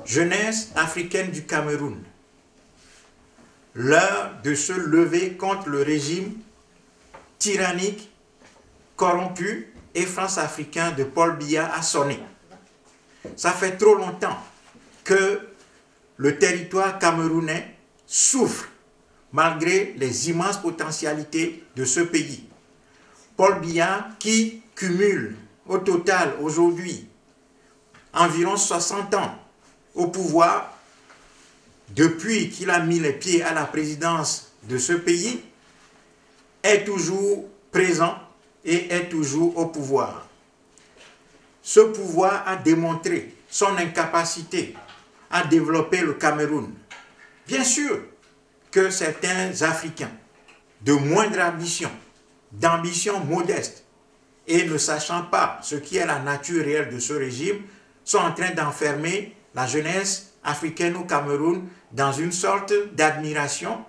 Jeunesse africaine du Cameroun, l'heure de se lever contre le régime tyrannique, corrompu et france-africain de Paul Biya a sonné. Ça fait trop longtemps que le territoire camerounais souffre malgré les immenses potentialités de ce pays. Paul Biya qui cumule au total aujourd'hui environ 60 ans au pouvoir, depuis qu'il a mis les pieds à la présidence de ce pays, est toujours présent et est toujours au pouvoir. Ce pouvoir a démontré son incapacité à développer le Cameroun. Bien sûr que certains Africains de moindre ambition, d'ambition modeste, et ne sachant pas ce qui est la nature réelle de ce régime, sont en train d'enfermer la jeunesse africaine au Cameroun dans une sorte d'admiration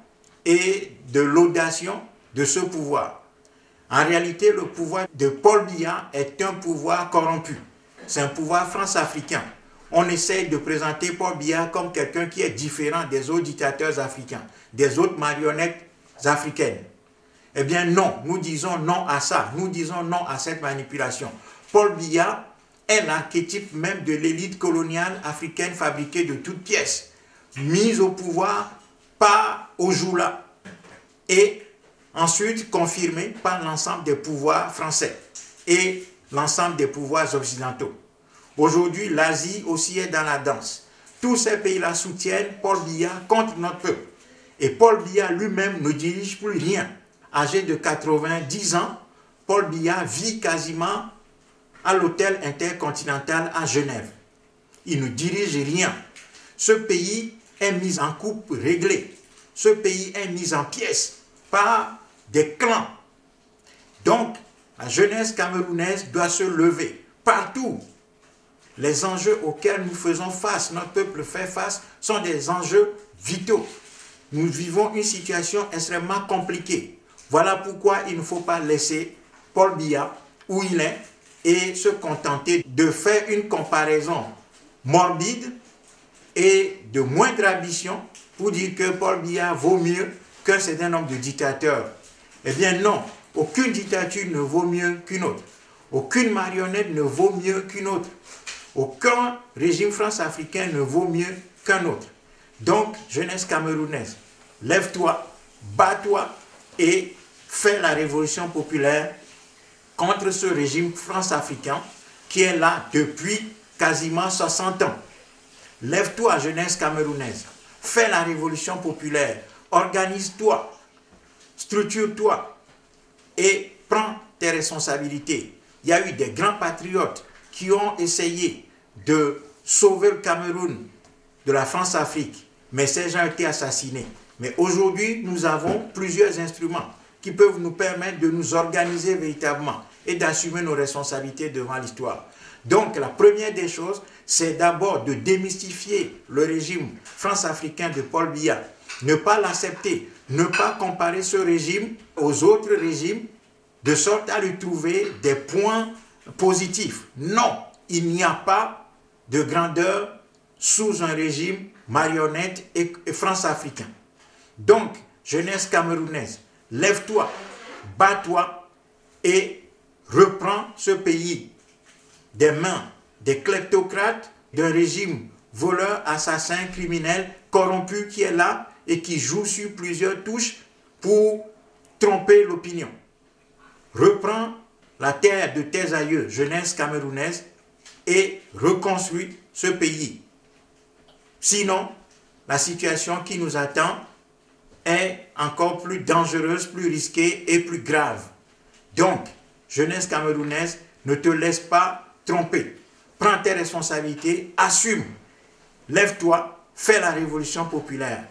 et de laudation de ce pouvoir. En réalité, le pouvoir de Paul Biya est un pouvoir corrompu. C'est un pouvoir france-africain. On essaye de présenter Paul Biya comme quelqu'un qui est différent des autres dictateurs africains, des autres marionnettes africaines. Eh bien non, nous disons non à ça, nous disons non à cette manipulation. Paul Biya est l'archétype même de l'élite coloniale africaine fabriquée de toutes pièces, mise au pouvoir par Ojoula et ensuite confirmée par l'ensemble des pouvoirs français et l'ensemble des pouvoirs occidentaux. Aujourd'hui, l'Asie aussi est dans la danse. Tous ces pays-là soutiennent Paul Biya contre notre peuple. Et Paul Biya lui-même ne dirige plus rien. Âgé de 90 ans, Paul Biya vit quasiment à l'hôtel intercontinental à Genève. Il ne dirige rien. Ce pays est mis en coupe réglée. Ce pays est mis en pièces par des clans. Donc, la jeunesse camerounaise doit se lever partout. Les enjeux auxquels nous faisons face, notre peuple fait face, sont des enjeux vitaux. Nous vivons une situation extrêmement compliquée. Voilà pourquoi il ne faut pas laisser Paul Biya où il est et se contenter de faire une comparaison morbide et de moindre ambition pour dire que Paul Biya vaut mieux qu'un certain nombre de dictateurs. Eh bien non, aucune dictature ne vaut mieux qu'une autre. Aucune marionnette ne vaut mieux qu'une autre. Aucun régime france-africain ne vaut mieux qu'un autre. Donc, jeunesse camerounaise, lève-toi, bats-toi et fais la révolution populaire contre ce régime france-africain qui est là depuis quasiment 60 ans. Lève-toi, jeunesse camerounaise, fais la révolution populaire, organise-toi, structure-toi et prends tes responsabilités. Il y a eu des grands patriotes qui ont essayé de sauver le Cameroun de la France-Afrique, mais ces gens ont été assassinés. Mais aujourd'hui, nous avons plusieurs instruments qui peuvent nous permettre de nous organiser véritablement et d'assumer nos responsabilités devant l'histoire. Donc, la première des choses, c'est d'abord de démystifier le régime france-africain de Paul Biya. Ne pas l'accepter, ne pas comparer ce régime aux autres régimes, de sorte à lui trouver des points positifs. Non, il n'y a pas de grandeur sous un régime marionnette et france-africain. Donc, jeunesse camerounaise, lève-toi, bats-toi et reprends ce pays des mains des kleptocrates, d'un régime voleur, assassin, criminel, corrompu qui est là et qui joue sur plusieurs touches pour tromper l'opinion. Reprends la terre de tes aïeux, jeunesse camerounaise, et reconstruis ce pays. Sinon, la situation qui nous attend est encore plus dangereuse, plus risquée et plus grave. Donc, jeunesse camerounaise, ne te laisse pas tromper. Prends tes responsabilités, assume. Lève-toi, fais la révolution populaire.